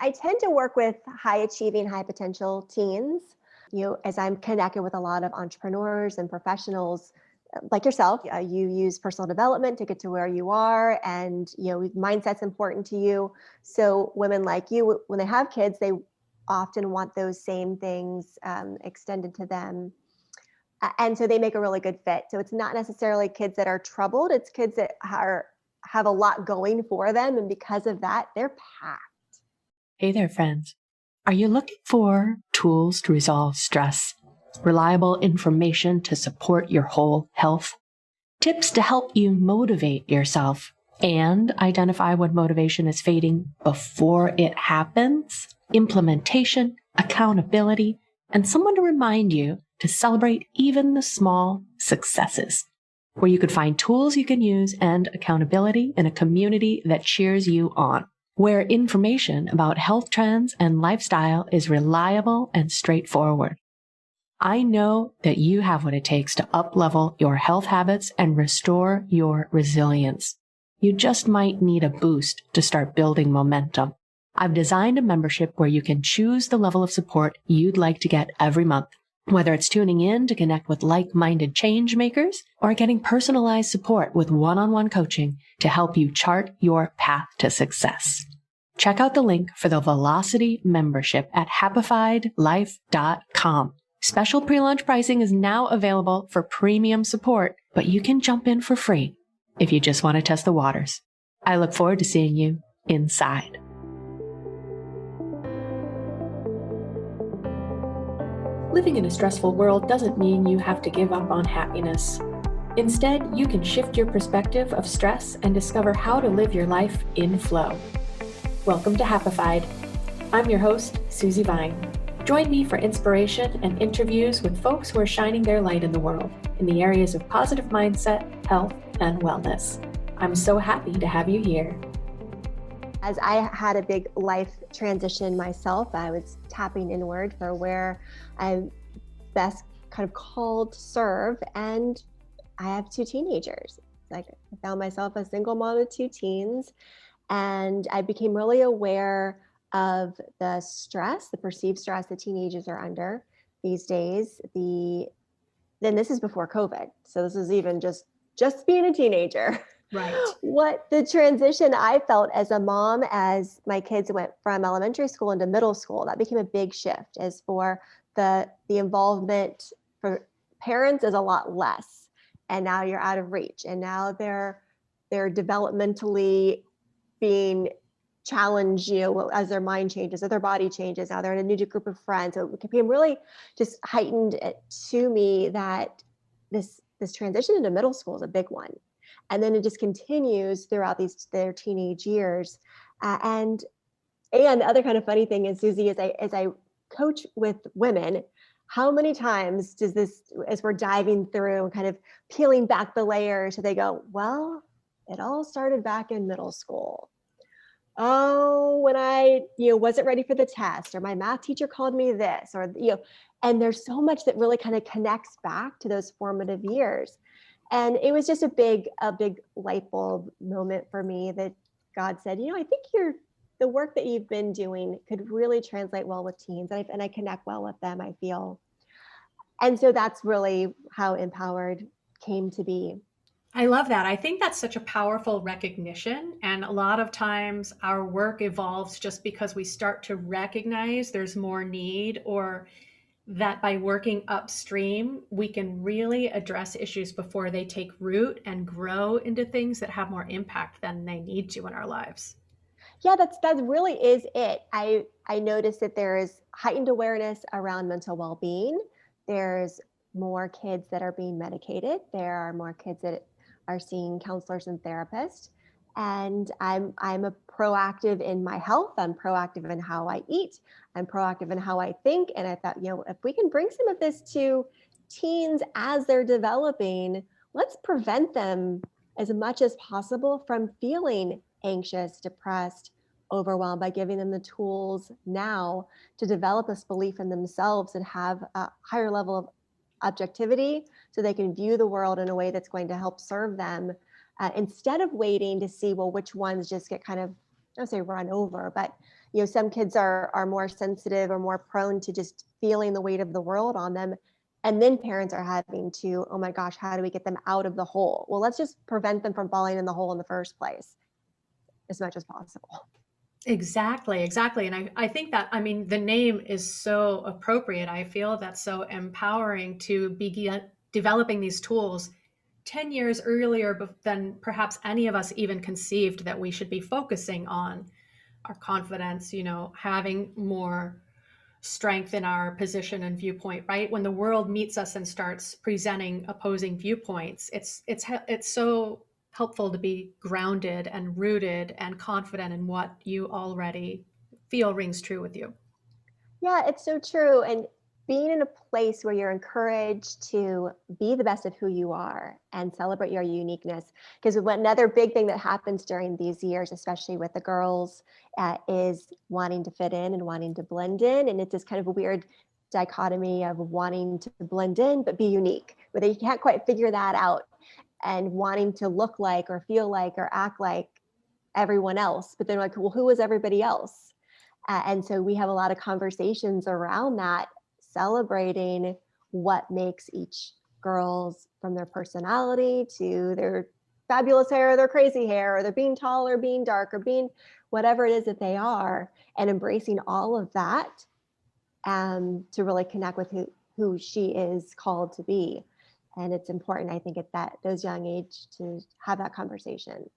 I tend to work with high achieving, high potential teens. As I'm connected with a lot of entrepreneurs and professionals like yourself, you use personal development to get to where you are, and mindset's important to you. So women like you, when they have kids, they often want those same things extended to them. And so they make a really good fit. So it's not necessarily kids that are troubled, it's kids that have a lot going for them. And because of that, they're packed. Hey there, friends. Are you looking for tools to resolve stress, reliable information to support your whole health, tips to help you motivate yourself, and identify when motivation is fading before it happens, implementation, accountability, and someone to remind you to celebrate even the small successes, where you could find tools you can use and accountability in a community that cheers you on, where information about health trends and lifestyle is reliable and straightforward. I know that you have what it takes to up-level your health habits and restore your resilience. You just might need a boost to start building momentum. I've designed a membership where you can choose the level of support you'd like to get every month, whether it's tuning in to connect with like-minded change makers or getting personalized support with one-on-one coaching to help you chart your path to success. Check out the link for the Velocity membership at happifiedlife.com. Special pre-launch pricing is now available for premium support, but you can jump in for free if you just want to test the waters. I look forward to seeing you inside. Living in a stressful world doesn't mean you have to give up on happiness. Instead, you can shift your perspective of stress and discover how to live your life in flow. Welcome to Happified. I'm your host, Susie Vine. Join me for inspiration and interviews with folks who are shining their light in the world in the areas of positive mindset, health, and wellness. I'm so happy to have you here. As I had a big life transition myself, I was tapping inward for where I'm best kind of called to serve. And I have two teenagers. I found myself a single mom of two teens. And I became really aware of the stress, the perceived stress that teenagers are under these days. Then this is before COVID. So this is even just being a teenager. Right. What the transition I felt as a mom, as my kids went from elementary school into middle school, that became a big shift. As for the involvement for parents is a lot less. And now you're out of reach. And now they're developmentally being challenged, as their mind changes, as their body changes. Now they're in a new group of friends. So it became really just heightened to me that this transition into middle school is a big one. And then it just continues throughout their teenage years. And the other kind of funny thing is, Susie, as I coach with women, how many times does this, as we're diving through, kind of peeling back the layers, so they go, well, it all started back in middle school. Oh, when I, wasn't ready for the test, or my math teacher called me this, or, and there's so much that really kind of connects back to those formative years. And it was just a big light bulb moment for me that God said, I think the work that you've been doing could really translate well with teens, and I connect well with them, I feel. And so that's really how Empowered came to be. I love that. I think that's such a powerful recognition. And a lot of times our work evolves just because we start to recognize there's more need, or that by working upstream, we can really address issues before they take root and grow into things that have more impact than they need to in our lives. Yeah, that really is it. I noticed that there is heightened awareness around mental well-being. There's more kids that are being medicated. There are more kids that are seeing counselors and therapists. And I'm a proactive in my health. I'm proactive in how I eat. I'm proactive in how I think. And I thought, if we can bring some of this to teens as they're developing, let's prevent them as much as possible from feeling anxious, depressed, overwhelmed, by giving them the tools now to develop this belief in themselves and have a higher level of objectivity, so they can view the world in a way that's going to help serve them, instead of waiting to see, well, which ones just get kind of, I don't say run over, but Some kids are more sensitive or more prone to just feeling the weight of the world on them. And then parents are having to, oh my gosh, how do we get them out of the hole? Well, let's just prevent them from falling in the hole in the first place as much as possible. Exactly, exactly. And I think that, I mean, the name is so appropriate. I feel that's so empowering to be developing these tools 10 years earlier than perhaps any of us even conceived that we should be focusing on our confidence, having more strength in our position and viewpoint, right? When the world meets us and starts presenting opposing viewpoints, it's so helpful to be grounded and rooted and confident in what you already feel rings true with you. Yeah, it's so true. And being in a place where you're encouraged to be the best of who you are and celebrate your uniqueness. Because another big thing that happens during these years, especially with the girls, is wanting to fit in and wanting to blend in. And it's this kind of a weird dichotomy of wanting to blend in, but be unique, but they can't quite figure that out, and wanting to look like or feel like or act like everyone else. But they're like, well, who is everybody else? And so we have a lot of conversations around that, celebrating what makes each girl's, from their personality to their fabulous hair, or their crazy hair, or their being tall or being dark or being whatever it is that they are, and embracing all of that, to really connect with who she is called to be. And it's important, I think, at those young age to have that conversation.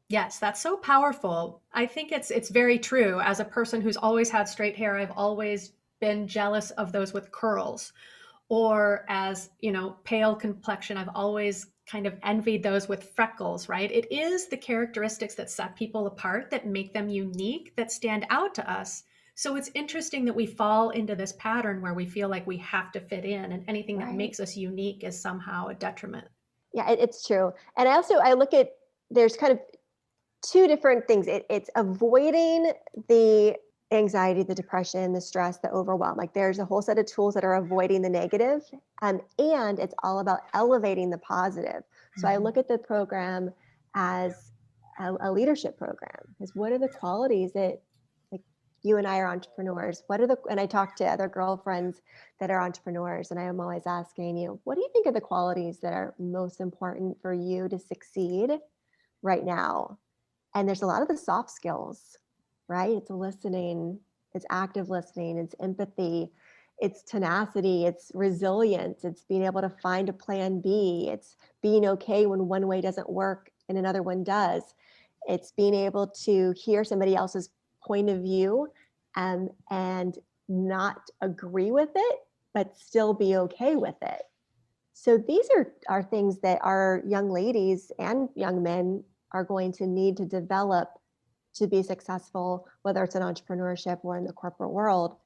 Yes, that's so powerful. I think it's very true. As a person who's always had straight hair, I've always been jealous of those with curls. Or as, pale complexion, I've always kind of envied those with freckles, right? It is the characteristics that set people apart, that make them unique, that stand out to us. So it's interesting that we fall into this pattern where we feel like we have to fit in, and anything that Right. makes us unique is somehow a detriment. Yeah, it's true. And I look at, there's kind of two different things. It's avoiding the anxiety, the depression, the stress, the overwhelm. Like there's a whole set of tools that are avoiding the negative, and it's all about elevating the positive. So I look at the program as a leadership program. Because what are the qualities that, like, you and I are entrepreneurs? And I talk to other girlfriends that are entrepreneurs, and I am always asking, what do you think are the qualities that are most important for you to succeed right now? And there's a lot of the soft skills, right? It's listening, it's active listening, it's empathy, it's tenacity, it's resilience, it's being able to find a plan B, it's being okay when one way doesn't work and another one does. It's being able to hear somebody else's point of view, and not agree with it, but still be okay with it. So these are things that our young ladies and young men are going to need to develop to be successful, whether it's in entrepreneurship or in the corporate world.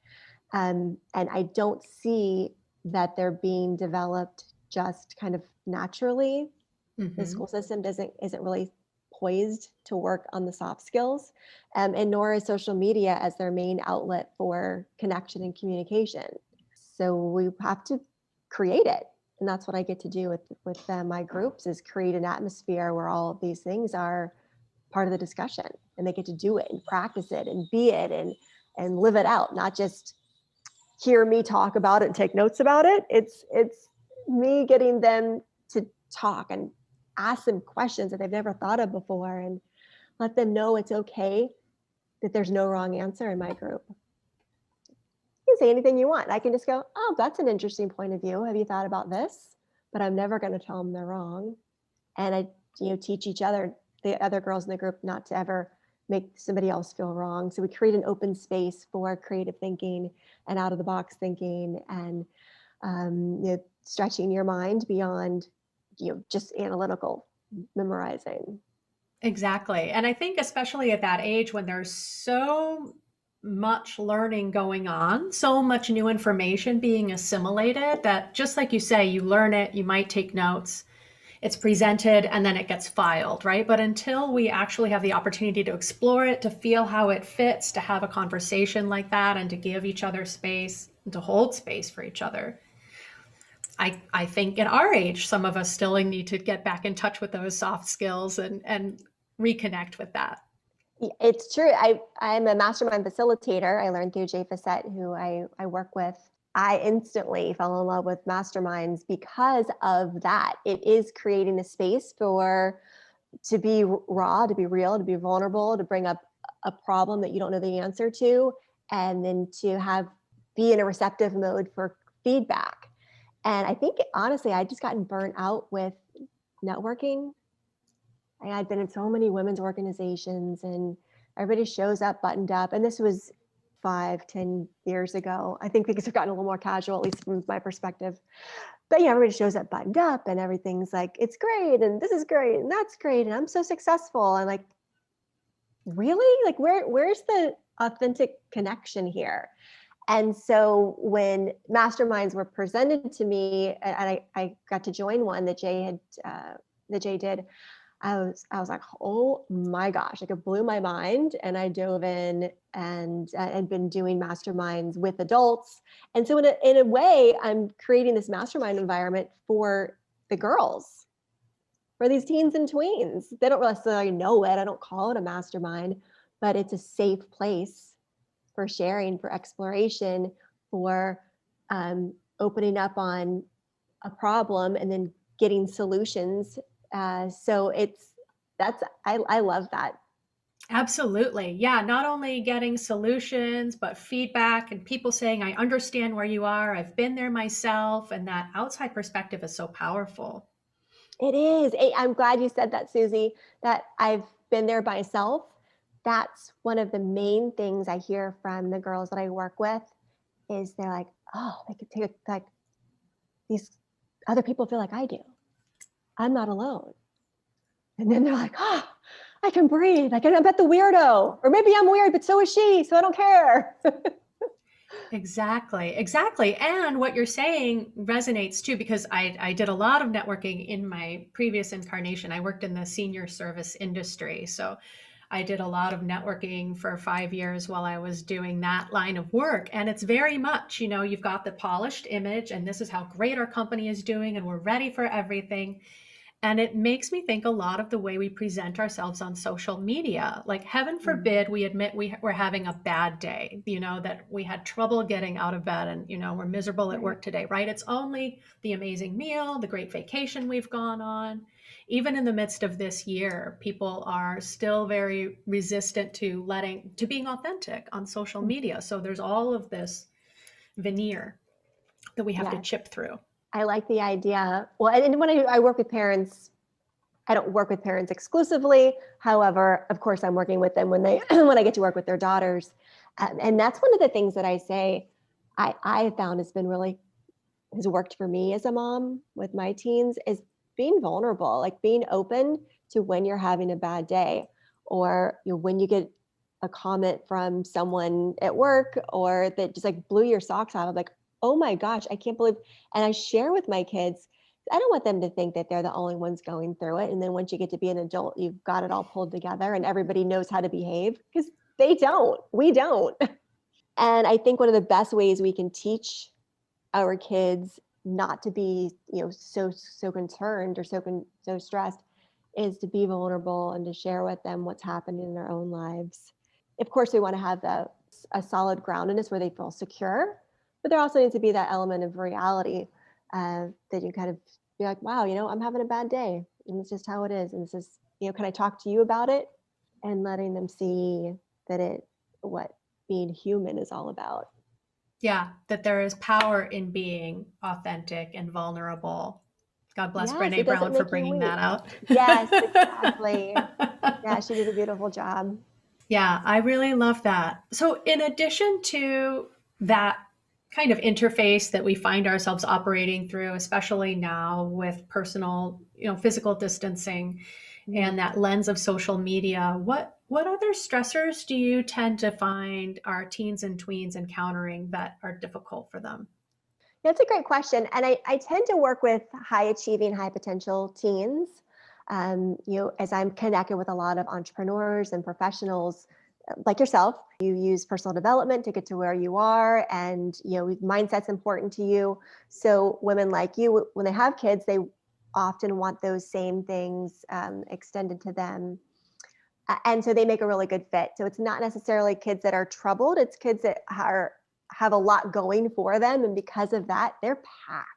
And I don't see that they're being developed just kind of naturally. The Mm-hmm. school system isn't really poised to work on the soft skills, and nor is social media as their main outlet for connection and communication. So we have to create it, and that's what I get to do with my groups, is create an atmosphere where all of these things are part of the discussion, and they get to do it and practice it and be it and live it out, not just hear me talk about it and take notes about it. It's me getting them to talk and ask them questions that they've never thought of before, and let them know it's okay, that there's no wrong answer in my group. You can say anything you want. I can just go, oh, that's an interesting point of view. Have you thought about this? But I'm never going to tell them they're wrong. And I, teach each other, the other girls in the group, not to ever make somebody else feel wrong. So we create an open space for creative thinking and out of the box thinking, and stretching your mind beyond, just analytical memorizing. Exactly. And I think especially at that age when there's so much learning going on, so much new information being assimilated, that just like you say, you learn it, you might take notes, it's presented, and then it gets filed, right? But until we actually have the opportunity to explore it, to feel how it fits, to have a conversation like that, and to give each other space, and to hold space for each other, I think in our age, some of us still need to get back in touch with those soft skills and reconnect with that. It's true. I'm a mastermind facilitator. I learned through Jay Facette, who I work with. I instantly fell in love with masterminds because of that. It is creating a space for to be raw, to be real, to be vulnerable, to bring up a problem that you don't know the answer to, and then to have be in a receptive mode for feedback. And I think honestly, I just gotten burnt out with networking. I'd been in so many women's organizations and everybody shows up buttoned up. And this was 5, 10 years ago. I think things have gotten a little more casual, at least from my perspective. But yeah, everybody shows up buttoned up and everything's like, it's great. And this is great. And that's great. And I'm so successful. And like, really? Like where's the authentic connection here? And so when masterminds were presented to me, and I got to join one that Jay did, I was like, oh my gosh, like it blew my mind. And I dove in and had been doing masterminds with adults. And so in a way, I'm creating this mastermind environment for the girls, for these teens and tweens. They don't necessarily know it. I don't call it a mastermind, but it's a safe place for sharing, for exploration, for opening up on a problem and then getting solutions. So I love that. Absolutely. Yeah. Not only getting solutions, but feedback and people saying, I understand where you are. I've been there myself. And that outside perspective is so powerful. It is. I'm glad you said that, Susie, that I've been there myself. That's one of the main things I hear from the girls that I work with is they're like, oh, they could take like these other people feel like I do. I'm not alone. And then they're like, oh, I can breathe. I can bet the weirdo. Or maybe I'm weird, but so is she. So I don't care. Exactly. Exactly. And what you're saying resonates too, because I did a lot of networking in my previous incarnation. I worked in the senior service industry. So I did a lot of networking for 5 years while I was doing that line of work. And it's very much, you've got the polished image and this is how great our company is doing and we're ready for everything. And it makes me think a lot of the way we present ourselves on social media. Like, heaven forbid we admit we're having a bad day, that we had trouble getting out of bed and, we're miserable at work today, right? It's only the amazing meal, the great vacation we've gone on. Even in the midst of this year, people are still very resistant to being authentic on social media. So there's all of this veneer that we have to chip through. I like the idea. Well, and when I work with parents, I don't work with parents exclusively. However, of course, I'm working with them when when I get to work with their daughters. And that's one of the things that I say I have found has worked for me as a mom with my teens is being vulnerable, like being open to when you're having a bad day or when you get a comment from someone at work or that just like blew your socks off. I'm like, oh my gosh, I can't believe. And I share with my kids. I don't want them to think that they're the only ones going through it. And then once you get to be an adult, you've got it all pulled together and everybody knows how to behave because they don't. We don't. And I think one of the best ways we can teach our kids not to be, so concerned or so stressed is to be vulnerable and to share with them what's happening in their own lives. Of course, we want to have a solid groundedness where they feel secure, but there also needs to be that element of reality that you kind of be like, wow, I'm having a bad day and it's just how it is. And this is, can I talk to you about it? And letting them see that what being human is all about. Yeah, that there is power in being authentic and vulnerable. God bless Yes, Brene it doesn't Brown for make you bringing weak. that out. Yes, exactly. Yeah, she did a beautiful job. Yeah, I really love that. So, in addition to that kind of interface that we find ourselves operating through, especially now with personal, physical distancing and that lens of social media, what other stressors do you tend to find our teens and tweens encountering that are difficult for them? That's a great question. And I tend to work with high achieving, high potential teens. As I'm connected with a lot of entrepreneurs and professionals like yourself, you use personal development to get to where you are. And, mindset's important to you. So women like you, when they have kids, they often want those same things extended to them. And so they make a really good fit. So it's not necessarily kids that are troubled. It's kids that have a lot going for them. And because of that, they're packed.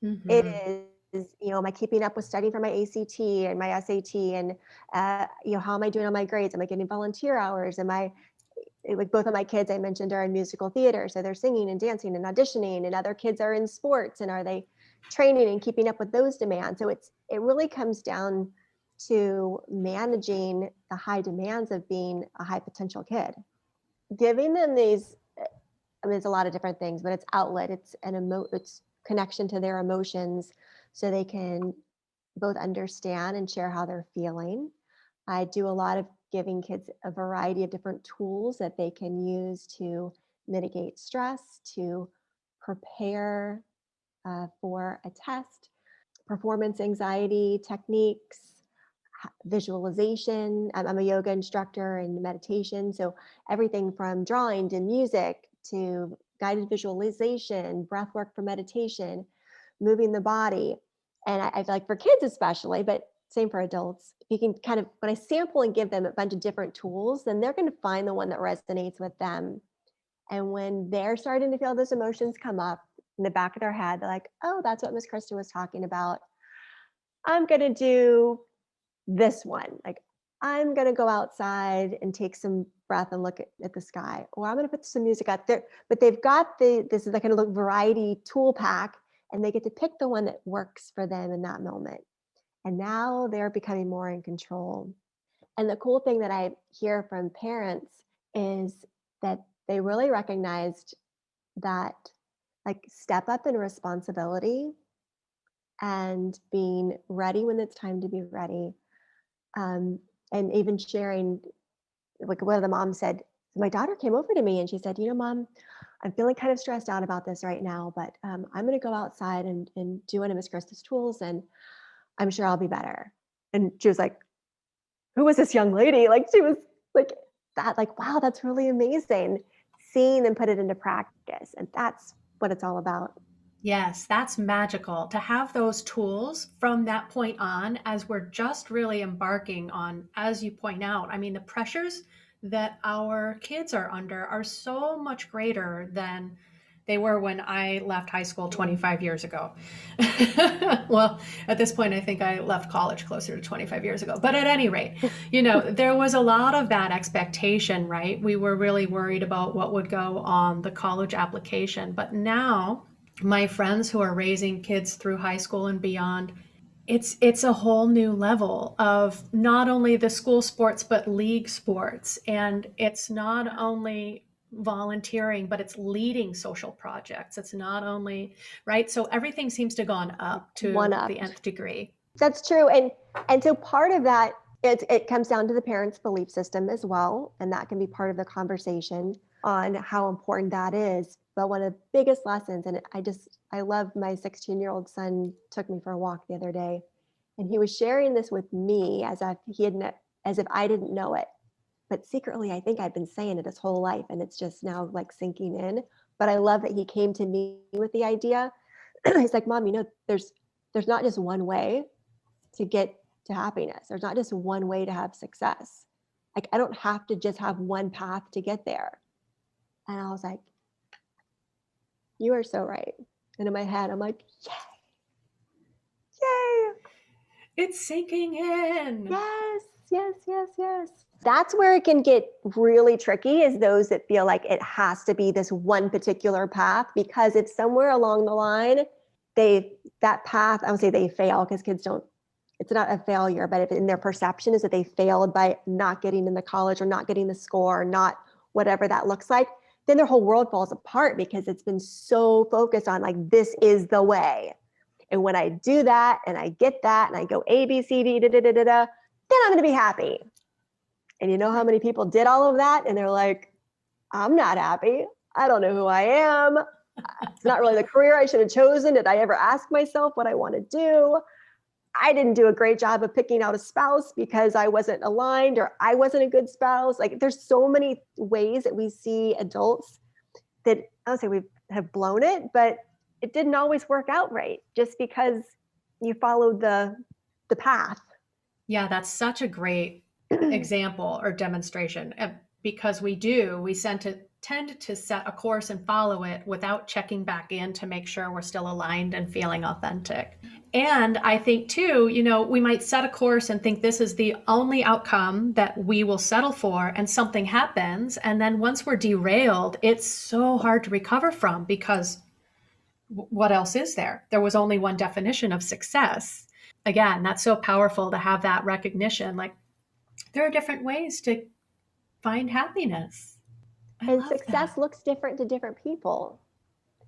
It Mm-hmm. is, am I keeping up with studying for my ACT and my SAT? And, how am I doing on my grades? Am I getting volunteer hours? Like both of my kids I mentioned are in musical theater. So they're singing and dancing and auditioning, and other kids are in sports. And are they training and keeping up with those demands? So it really comes down to managing the high demands of being a high potential kid. Giving them these, it's a lot of different things, but it's outlet, it's it's connection to their emotions, so they can both understand and share how they're feeling. I do a lot of giving kids a variety of different tools that they can use to mitigate stress, to prepare for a test, performance anxiety techniques, visualization. I'm a yoga instructor and meditation. So everything from drawing to music to guided visualization, breath work for meditation, moving the body. And I feel like for kids especially, but same for adults, you can kind of, when I sample and give them a bunch of different tools, then they're going to find the one that resonates with them. And when they're starting to feel those emotions come up in the back of their head, they're like, oh, that's what Miss Krista was talking about. I'm going to do this one. Like, I'm going to go outside and take some breath and look at the sky, or I'm going to put some music out there. But they've got this is like kind of variety tool pack, and they get to pick the one that works for them in that moment. And now they're becoming more in control. And the cool thing that I hear from parents is that they really recognized that, like, step up in responsibility and being ready when it's time to be ready. And even sharing, like one of the moms said, my daughter came over to me and she said, Mom, I'm feeling kind of stressed out about this right now, but I'm going to go outside and do one of Miss Krista's tools, and I'm sure I'll be better. And she was like, who was this young lady? Like, she was like that, like, wow, that's really amazing. Seeing them put it into practice. And that's what it's all about. Yes, that's magical to have those tools from that point on as we're just really embarking on, as you point out. I mean, the pressures that our kids are under are so much greater than they were when I left high school 25 years ago. Well, at this point, I think I left college closer to 25 years ago. But at any rate, there was a lot of that expectation, right? We were really worried about what would go on the college application. But now, my friends who are raising kids through high school and beyond, it's a whole new level of not only the school sports but league sports, and it's not only volunteering but it's leading social projects. It's not only, right, so everything seems to have gone up One to up. the nth degree. That's true. And so part of that, it comes down to the parents' belief system as well. And that can be part of the conversation on how important that is. But one of the biggest lessons, and I love, my 16-year-old son took me for a walk the other day, and he was sharing this with me as if I didn't know it. But secretly, I think I've been saying it his whole life, and it's just now like sinking in. But I love that he came to me with the idea. He's like, Mom, there's not just one way to get to happiness. There's not just one way to have success. Like, I don't have to just have one path to get there. And I was like, you are so right. And in my head, I'm like, yay, yay. It's sinking in. Yes, yes, yes, yes. That's where it can get really tricky, is those that feel like it has to be this one particular path, because if somewhere along the line, that path, I would say they fail, because kids don't, it's not a failure, but if in their perception is that they failed by not getting in the college or not getting the score, or not whatever that looks like, then their whole world falls apart, because it's been so focused on, like, this is the way. And when I do that and I get that and I go A, B, C, D, da, da, da, da, da, then I'm going to be happy. And you know how many people did all of that? And they're like, I'm not happy. I don't know who I am. It's not really the career I should have chosen. Did I ever ask myself what I want to do? I didn't do a great job of picking out a spouse because I wasn't aligned, or I wasn't a good spouse. Like, there's so many ways that we see adults that, I don't say we have blown it, but it didn't always work out right just because you followed the path. Yeah, that's such a great example or demonstration, because we tend to set a course and follow it without checking back in to make sure we're still aligned and feeling authentic. And I think too, we might set a course and think this is the only outcome that we will settle for, and something happens. And then once we're derailed, it's so hard to recover from, because what else is there? There was only one definition of success. Again, that's so powerful to have that recognition. Like, there are different ways to find happiness. I And love success that. looks different to different people.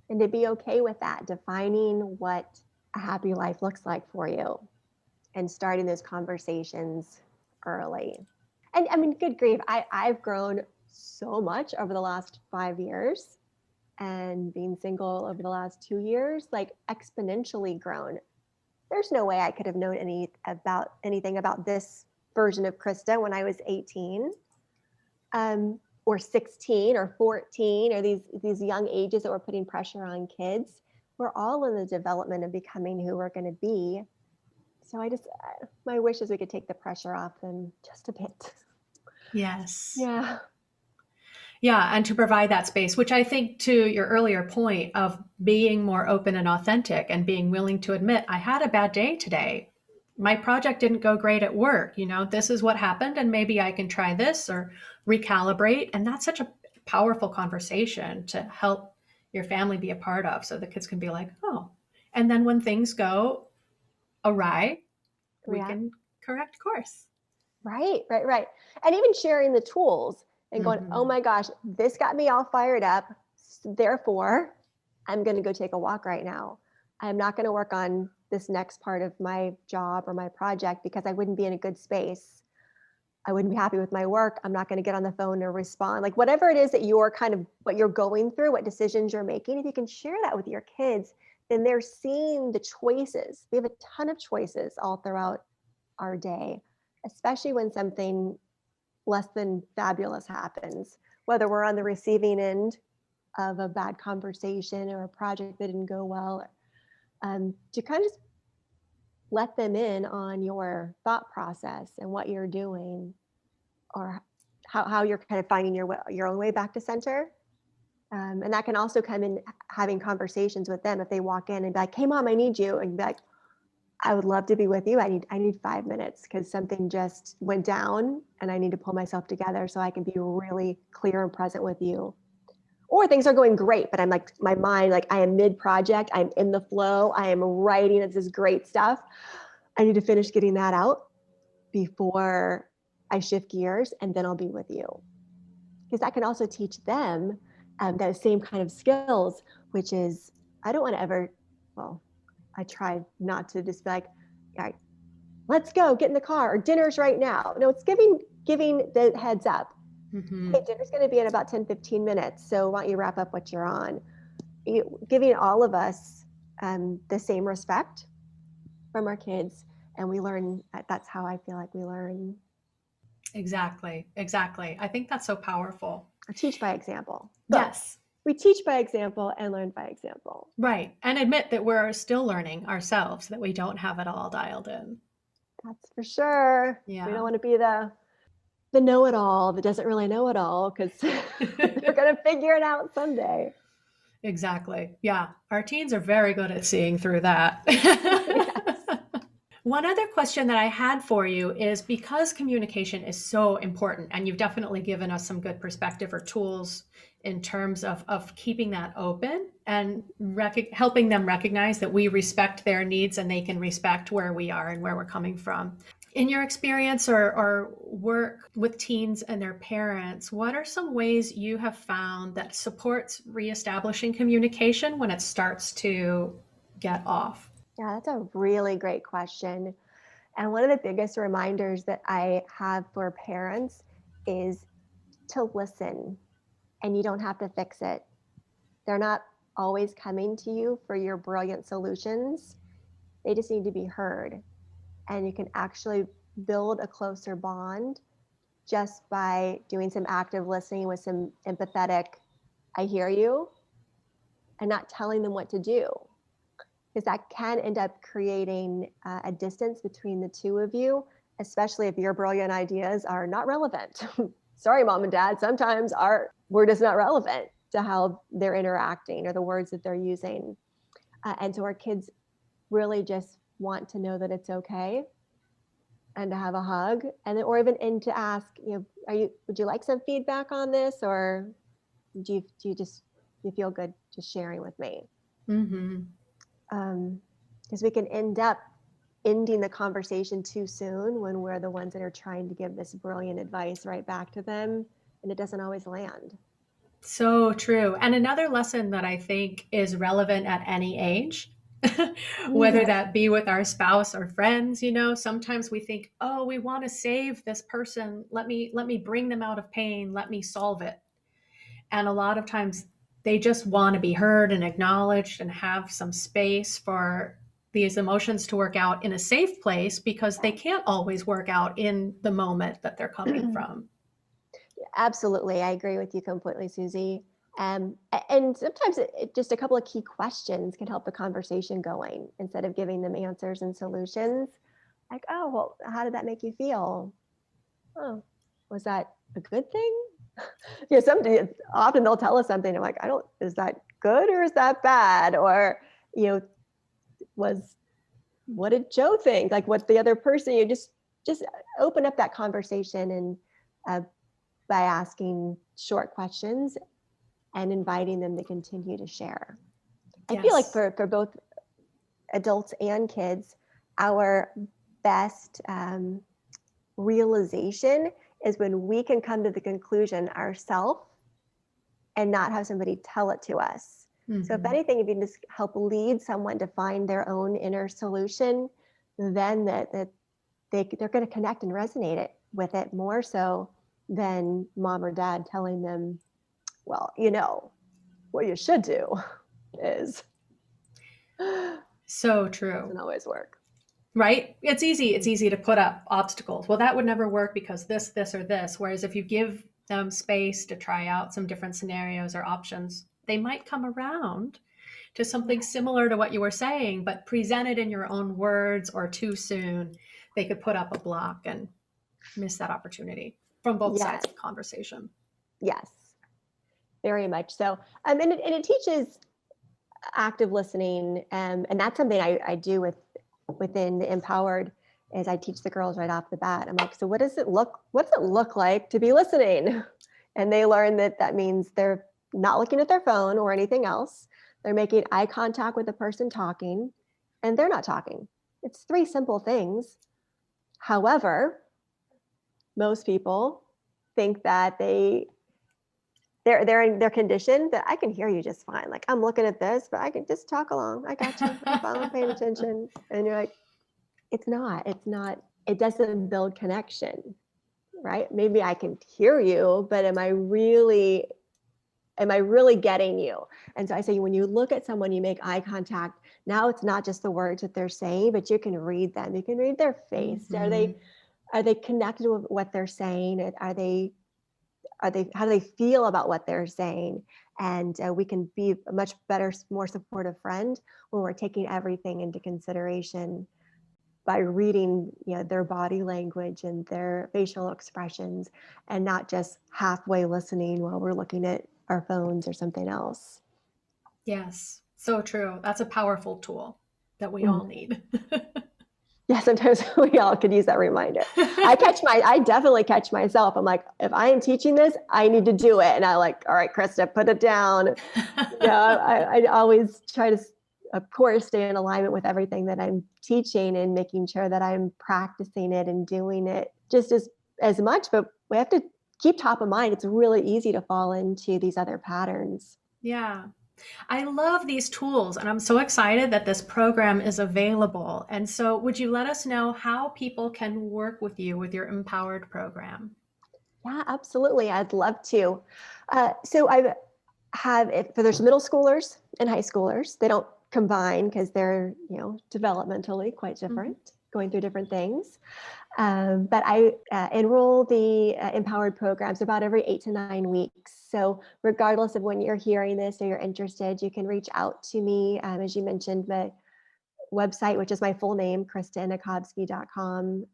And to be okay with that, defining what a happy life looks like for you and starting those conversations early. And I mean, good grief, I've grown so much over the last 5 years, and being single over the last 2 years, like exponentially grown. There's no way I could have known anything about this version of Krista when I was 18. Or 16 or 14, or these young ages that we're putting pressure on kids. We're all in the development of becoming who we're going to be. So my wish is we could take the pressure off them just a bit. Yes. Yeah. Yeah. And to provide that space, which I think, to your earlier point of being more open and authentic and being willing to admit, I had a bad day today. My project didn't go great at work. This is what happened, and maybe I can try this or recalibrate. And that's such a powerful conversation to help your family be a part of, so the kids can be like, oh. And then when things go awry, we can correct course. Right. And even sharing the tools and going, oh my gosh, this got me all fired up. Therefore, I'm going to go take a walk right now. I'm not going to work on this next part of my job or my project because I wouldn't be in a good space. I wouldn't be happy with my work. I'm not going to get on the phone or respond. Like whatever it is that you're what you're going through, what decisions you're making, if you can share that with your kids, then they're seeing the choices. We have a ton of choices all throughout our day, especially when something less than fabulous happens, whether we're on the receiving end of a bad conversation or a project that didn't go well, to kind of just let them in on your thought process and what you're doing, or how you're kind of finding your own way back to center. And that can also come in having conversations with them. If they walk in and be like, hey mom, I need you. And be like, I would love to be with you. I need 5 minutes because something just went down and I need to pull myself together so I can be really clear and present with you. Or things are going great, but I'm like, my mind, like I am mid-project, I'm in the flow, I am writing, it's this great stuff. I need to finish getting that out before I shift gears, and then I'll be with you. Because that can also teach them those same kind of skills, which is, I don't want to ever, well, I try not to just be like, all right, let's go, get in the car, or dinner's right now. No, it's giving the heads up. Hey, dinner's going to be in about 10, 15 minutes. So why don't you wrap up what you're on? Giving all of us the same respect from our kids. And we learn, that's how I feel like we learn. Exactly. I think that's so powerful. Teach by example. Yes. We teach by example and learn by example. Right. And admit that we're still learning ourselves, that we don't have it all dialed in. That's for sure. Yeah. We don't want to be the know-it-all that doesn't really know it all, because they're going to figure it out someday. Exactly. Yeah. Our teens are very good at seeing through that. Yes. One other question that I had for you is, because communication is so important, and you've definitely given us some good perspective or tools in terms of keeping that open and helping them recognize that we respect their needs and they can respect where we are and where we're coming from. In your experience or work with teens and their parents, what are some ways you have found that supports reestablishing communication when it starts to get off? Yeah, that's a really great question. And one of the biggest reminders that I have for parents is to listen, and you don't have to fix it. They're not always coming to you for your brilliant solutions. They just need to be heard. And you can actually build a closer bond just by doing some active listening with some empathetic, I hear you, and not telling them what to do. Because that can end up creating a distance between the two of you especially if your brilliant ideas are not relevant. Sorry, mom and dad, sometimes our word is not relevant to how they're interacting or the words that they're using. And so our kids really just want to know that it's okay and to have a hug, and or even and to ask, would you like some feedback on this, or do you feel good just sharing with me? Mm-hmm. Because we can end up ending the conversation too soon when we're the ones that are trying to give this brilliant advice right back to them, and it doesn't always land. So true. And another lesson that I think is relevant at any age, whether Yes. that be with our spouse or friends, sometimes we think, oh, we want to save this person. Let me bring them out of pain. Let me solve it. And a lot of times they just want to be heard and acknowledged and have some space for these emotions to work out in a safe place, because they can't always work out in the moment that they're coming from. Absolutely. I agree with you completely, Susie. And sometimes just a couple of key questions can help the conversation going instead of giving them answers and solutions. Like, oh, well, how did that make you feel? Oh, was that a good thing? Often they'll tell us something. I'm like, is that good or is that bad? Or, what did Joe think? Like, what the other person, just open up that conversation and by asking short questions and inviting them to continue to share. I feel like for both adults and kids, our best realization is when we can come to the conclusion ourselves and not have somebody tell it to us. Mm-hmm. So if anything, if you can just help lead someone to find their own inner solution, then that they're going to connect and resonate with it more so than mom or dad telling them, well, what you should do is. So true. Doesn't always work. Right? It's easy to put up obstacles. Well, that would never work because this, or this. Whereas if you give them space to try out some different scenarios or options, they might come around to something similar to what you were saying, but presented in your own words or too soon, they could put up a block and miss that opportunity from both sides of the conversation. Yes, very much so. And it teaches active listening, and that's something I do within the Empowered. Is I teach the girls right off the bat. I'm like, so what does it look like to be listening? And they learn that means they're not looking at their phone or anything else. They're making eye contact with the person talking, and they're not talking. It's 3 simple things. However, most people think that they're conditioned that I can hear you just fine. Like, I'm looking at this, but I can just talk along. I got you. I'm paying attention. And you're like, it's not, it doesn't build connection, right? Maybe I can hear you, but am I really getting you? And so I say, when you look at someone, you make eye contact. Now it's not just the words that they're saying, but you can read them. You can read their face. Mm-hmm. Are they connected with what they're saying? How do they feel about what they're saying? And we can be a much better, more supportive friend when we're taking everything into consideration by reading, their body language and their facial expressions, and not just halfway listening while we're looking at our phones or something else. Yes, so true. That's a powerful tool that we all need. Yeah, sometimes we all could use that reminder. I definitely catch myself. I'm like, if I am teaching this, I need to do it. And I like, all right, Krista, put it down. I always try to, of course, stay in alignment with everything that I'm teaching and making sure that I'm practicing it and doing it just as much, but we have to keep top of mind. It's really easy to fall into these other patterns. Yeah. I love these tools, and I'm so excited that this program is available. And so would you let us know how people can work with you with your Empowered program? Yeah, absolutely. I'd love to. So I have it for there's middle schoolers and high schoolers. They don't combine because they're, developmentally quite different, going through different things. But I enroll the Empowered programs about every 8 to 9 weeks. So regardless of when you're hearing this or you're interested, you can reach out to me. As you mentioned, my website, which is my full name, KristaInochovsky.com.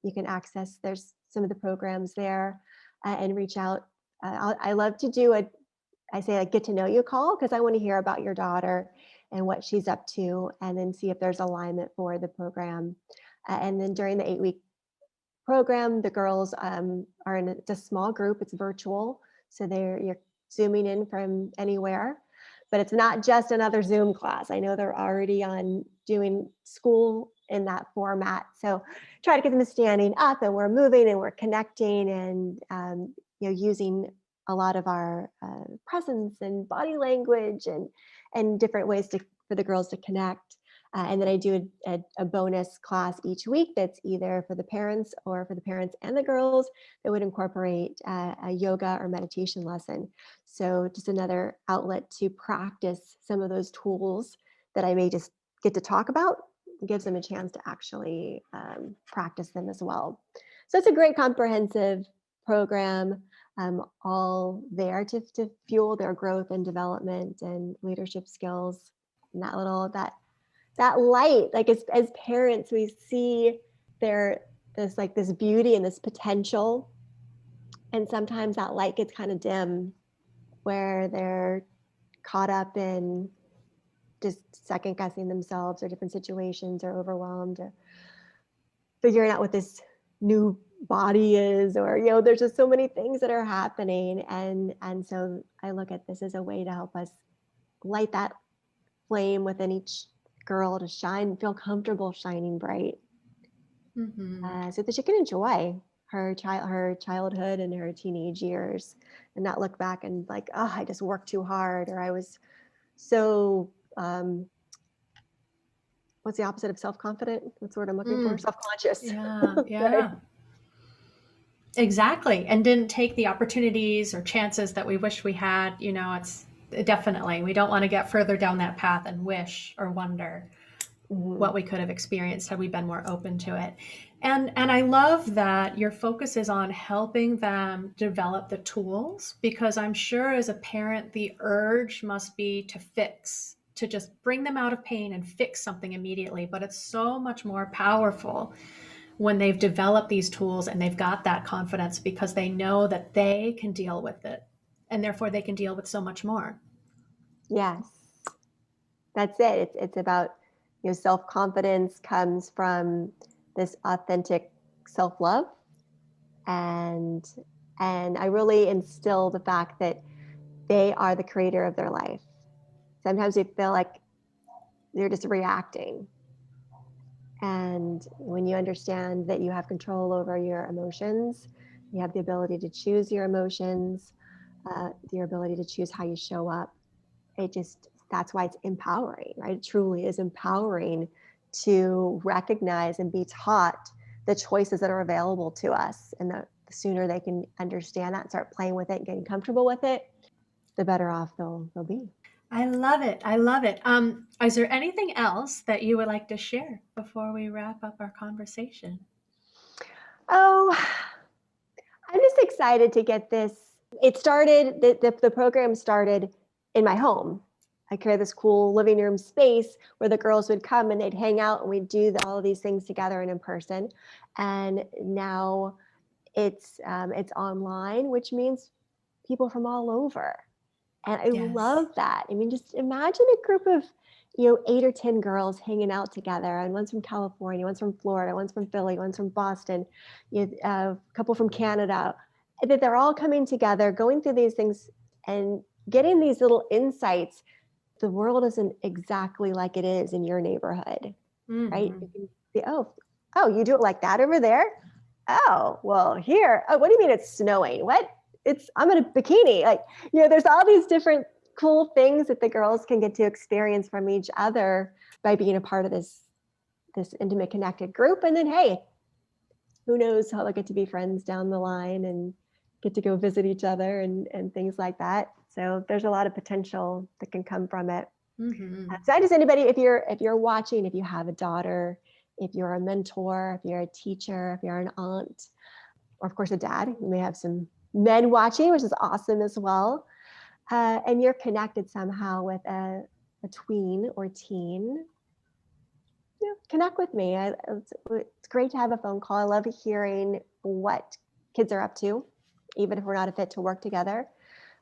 you can access, there's some of the programs there, and reach out. I love to do I say a get to know you call, because I want to hear about your daughter and what she's up to, and then see if there's alignment for the program. And then during the 8-week program, the girls are in it's a small group, it's virtual. So you're zooming in from anywhere, but it's not just another Zoom class. I know they're already on doing school in that format. So try to get them standing up, and we're moving and we're connecting, and using a lot of our presence and body language and different ways for the girls to connect. And then I do a bonus class each week that's either for the parents or for the parents and the girls that would incorporate a yoga or meditation lesson. So just another outlet to practice some of those tools that I may just get to talk about. It gives them a chance to actually practice them as well. So it's a great comprehensive program, all there to fuel their growth and development and leadership skills. And that light, like as parents, we see this beauty and this potential, and sometimes that light gets kind of dim, where they're caught up in just second guessing themselves or different situations, or overwhelmed, or figuring out what this new body is, or there's just so many things that are happening, and so I look at this as a way to help us light that flame within each girl to feel comfortable shining bright, so that she can enjoy her childhood and her teenage years, and not look back and like, oh, I just worked too hard, or I was so what's the opposite of self-confident? What's the word I'm looking for? Self-conscious. Yeah. Right? Exactly. And didn't take the opportunities or chances that we wish we had. It's definitely, we don't want to get further down that path and wish or wonder what we could have experienced had we been more open to it. And I love that your focus is on helping them develop the tools, because I'm sure as a parent, the urge must be to just bring them out of pain and fix something immediately. But it's so much more powerful when they've developed these tools and they've got that confidence, because they know that they can deal with it, and therefore they can deal with so much more. Yes, that's it. It's about, self-confidence comes from this authentic self-love, and I really instill the fact that they are the creator of their life. Sometimes we feel like they're just reacting, and when you understand that you have control over your emotions, you have the ability to choose your emotions, your ability to choose how you show up. That's why it's empowering, right? It truly is empowering to recognize and be taught the choices that are available to us. And the sooner they can understand that and start playing with it and getting comfortable with it, the better off they'll be. I love it. I love it. Is there anything else that you would like to share before we wrap up our conversation? Oh, I'm just excited to get this. It started, the program started in my home. I created this cool living room space where the girls would come and they'd hang out, and we'd do all of these things together and in person. And now it's online, which means people from all over. And I love that. I mean, just imagine a group of 8 or 10 girls hanging out together, and one's from California, one's from Florida, one's from Philly, one's from Boston, a couple from Canada, that they're all coming together, going through these things and getting these little insights. The world isn't exactly like it is in your neighborhood, right? You can see, oh, you do it like that over there? Oh, well, here, oh, what do you mean it's snowing? What? I'm in a bikini. Like, there's all these different cool things that the girls can get to experience from each other by being a part of this intimate, connected group. And then, hey, who knows how they'll get to be friends down the line and get to go visit each other and things like that. So there's a lot of potential that can come from it. So I just, anybody, if you're watching, if you have a daughter, if you're a mentor, if you're a teacher, if you're an aunt, or of course a dad, you may have some men watching, which is awesome as well. And you're connected somehow with a tween or teen, connect with me. It's great to have a phone call. I love hearing what kids are up to, even if we're not a fit to work together.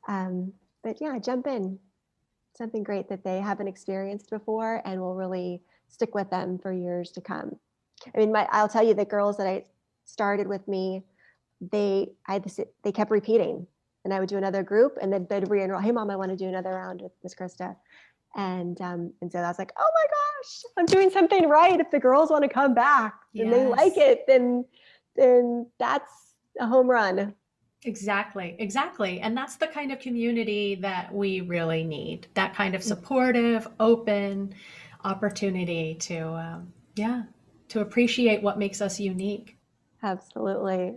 But yeah, jump in. Something great that they haven't experienced before and will really stick with them for years to come. I mean, I'll tell you, the girls that I started with me, they kept repeating, and I would do another group, and then they'd re-enroll. Hey, Mom, I want to do another round with Miss Krista, and so I was like, oh my gosh, I'm doing something right. If the girls want to come back and they like it, then that's a home run. Exactly. And that's the kind of community that we really need. That kind of supportive, open opportunity to appreciate what makes us unique. Absolutely.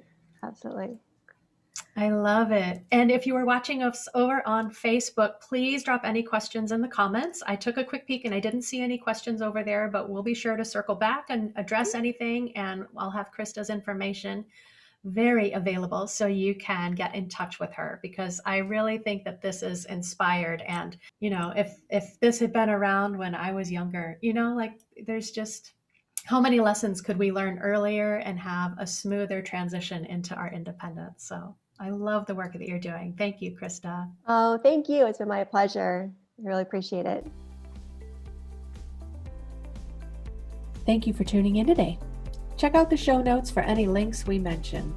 I love it. And if you are watching us over on Facebook, please drop any questions in the comments. I took a quick peek and I didn't see any questions over there, but we'll be sure to circle back and address anything. And I'll have Krista's information very available so you can get in touch with her, because I really think that this is inspired. And, if this had been around when I was younger, like there's just how many lessons could we learn earlier and have a smoother transition into our independence. So I love the work that you're doing. Thank you, Krista. Oh, thank you. It's been my pleasure. I really appreciate it. Thank you for tuning in today. Check out the show notes for any links we mentioned.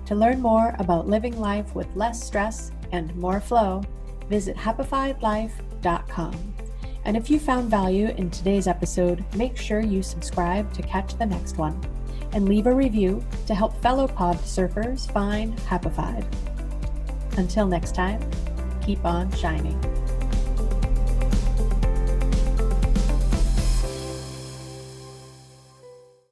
To learn more about living life with less stress and more flow, visit happifydlife.com. And if you found value in today's episode, make sure you subscribe to catch the next one and leave a review to help fellow pod surfers find Happified. Until next time, keep on shining.